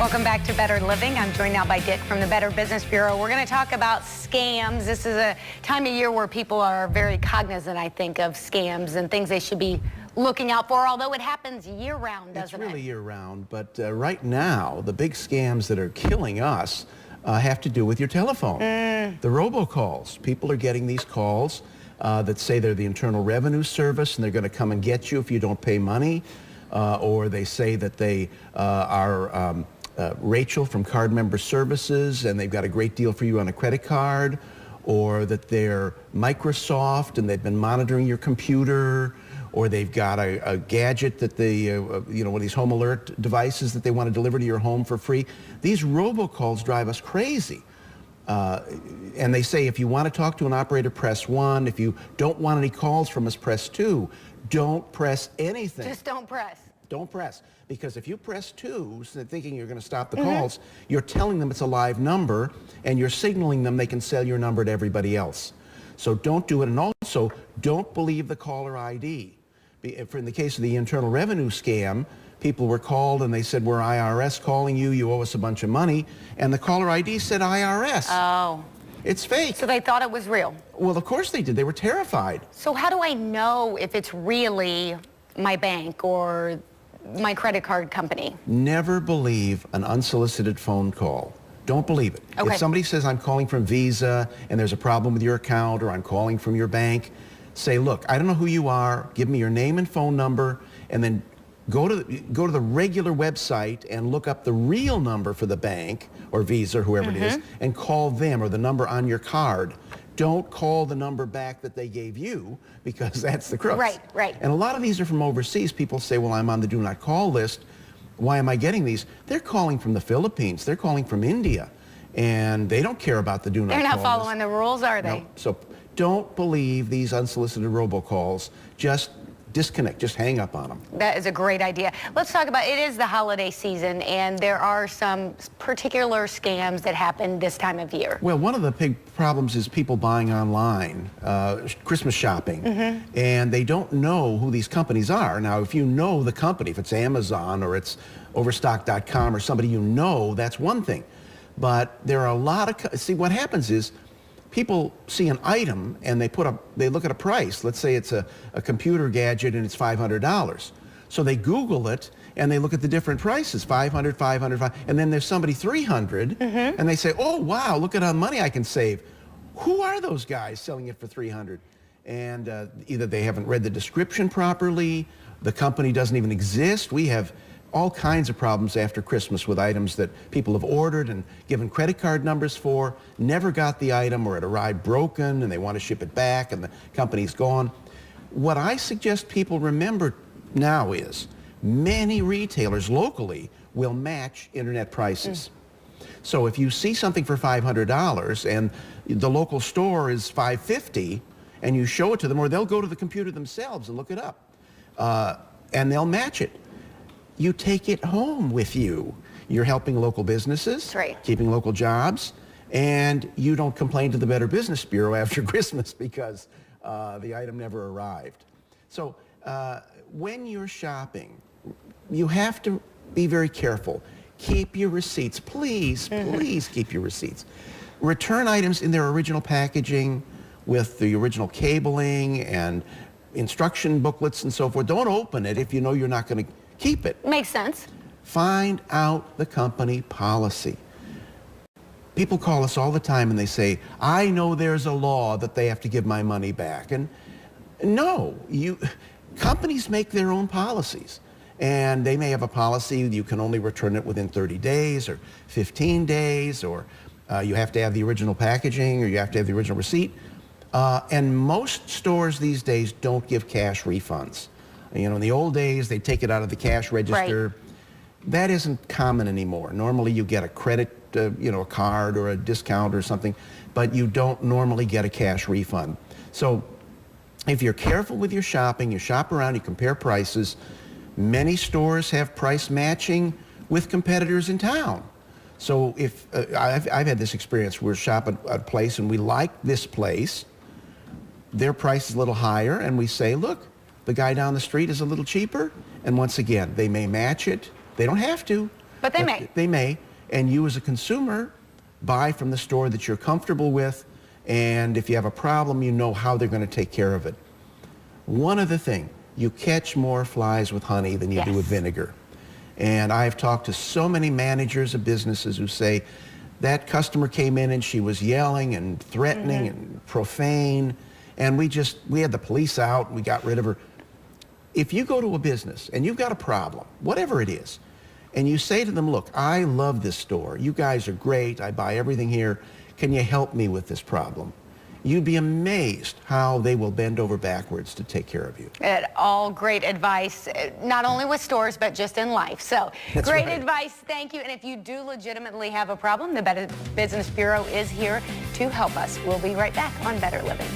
Welcome back to Better Living. I'm joined now by Dick from the Better Business Bureau. We're going to talk about scams. This is a time of year where people are very cognizant, I think, of scams and things they should be looking out for, although it happens year-round, doesn't it? It's really year-round, but right now, the big scams that are killing us have to do with your telephone. The robocalls. People are getting these calls that say they're the Internal Revenue Service and they're going to come and get you if you don't pay money, or they say that they are Rachel from Card Member Services and they've got a great deal for you on a credit card, or that they're Microsoft and they've been monitoring your computer, or they've got a gadget that they, one of these home alert devices that they want to deliver to your home for free. These robocalls drive us crazy. And they say, if you want to talk to an operator, press 1. If you don't want any calls from us, press 2. Don't press anything. Just don't press. Don't press. Because if you press 2, thinking you're going to stop the calls, you're telling them it's a live number, and you're signaling them they can sell your number to everybody else. So don't do it. And also, don't believe the caller ID. In the case of the Internal Revenue scam, people were called and they said, we're IRS calling you, you owe us a bunch of money, and the caller ID said IRS. Oh. It's fake. So they thought it was real? Well, of course they did. They were terrified. So how do I know if it's really my bank or my credit card company? Never believe an unsolicited phone call. Don't believe it. Okay. If somebody says, I'm calling from Visa and there's a problem with your account, or I'm calling from your bank, say, look, I don't know who you are, give me your name and phone number, and then go to the regular website and look up the real number for the bank or Visa or whoever it is, and call them, or the number on your card. Don't call the number back that they gave you, because that's the crooks. Right, right. And a lot of these are from overseas. People say, well, I'm on the do not call list. Why am I getting these? They're calling from the Philippines. They're calling from India. And they don't care about the do not call list. They're not following the rules, are they? No. So don't believe these unsolicited robocalls. Just disconnect. Just hang up on them. That is a great idea. Let's talk about, it is the holiday season, and there are some particular scams that happen this time of year. Well, one of the big problems is people buying online, Christmas shopping, and they don't know who these companies are. Now, if you know the company, if it's Amazon or it's Overstock.com or somebody you know, that's one thing. But there are a lot of, see, what happens is, people see an item and they look at a price. Let's say it's a computer gadget and it's $500. So they Google it and they look at the different prices, 500, 500, and then there's somebody 300, and they say, oh wow, look at how money I can save. Who are those guys selling it for 300? And either they haven't read the description properly, the company doesn't even exist. We have all kinds of problems after Christmas with items that people have ordered and given credit card numbers for, never got the item, or it arrived broken and they want to ship it back and the company's gone. What I suggest people remember now is many retailers locally will match internet prices. So if you see something for $500 and the local store is $550 and you show it to them, or they'll go to the computer themselves and look it up, and they'll match it. You take it home with you. You're helping local businesses, That's right, keeping local jobs, and you don't complain to the Better Business Bureau after Christmas because the item never arrived. So when you're shopping, you have to be very careful. Keep your receipts. Please, please keep your receipts. Return items in their original packaging with the original cabling and instruction booklets and so forth. Don't open it if you know you're not going to keep it. Makes sense. Find out the company policy. People call us all the time and they say, I know there's a law that they have to give my money back. And no, companies make their own policies. And they may have a policy you can only return it within 30 days or 15 days, or you have to have the original packaging, or you have to have the original receipt. And most stores these days don't give cash refunds. You know, in the old days, they'd take it out of the cash register. Right. That isn't common anymore. Normally, you get a credit, a card or a discount or something, but you don't normally get a cash refund. So if you're careful with your shopping, you shop around, you compare prices. Many stores have price matching with competitors in town. So if I've had this experience, we're shopping at a place and we like this place, their price is a little higher, and we say, look, the guy down the street is a little cheaper, and once again, they may match it. They don't have to, But they may. They may. And you as a consumer buy from the store that you're comfortable with, and if you have a problem, you know how they're going to take care of it. One other thing, you catch more flies with honey than you do with vinegar. And I've talked to so many managers of businesses who say, that customer came in and she was yelling and threatening and profane, and we had the police out and we got rid of her. If you go to a business and you've got a problem, whatever it is, and you say to them, look, I love this store. You guys are great. I buy everything here. Can you help me with this problem? You'd be amazed how they will bend over backwards to take care of you. All great advice, not only with stores, but just in life. So That's great right. advice. Thank you. And if you do legitimately have a problem, the Better Business Bureau is here to help us. We'll be right back on Better Living.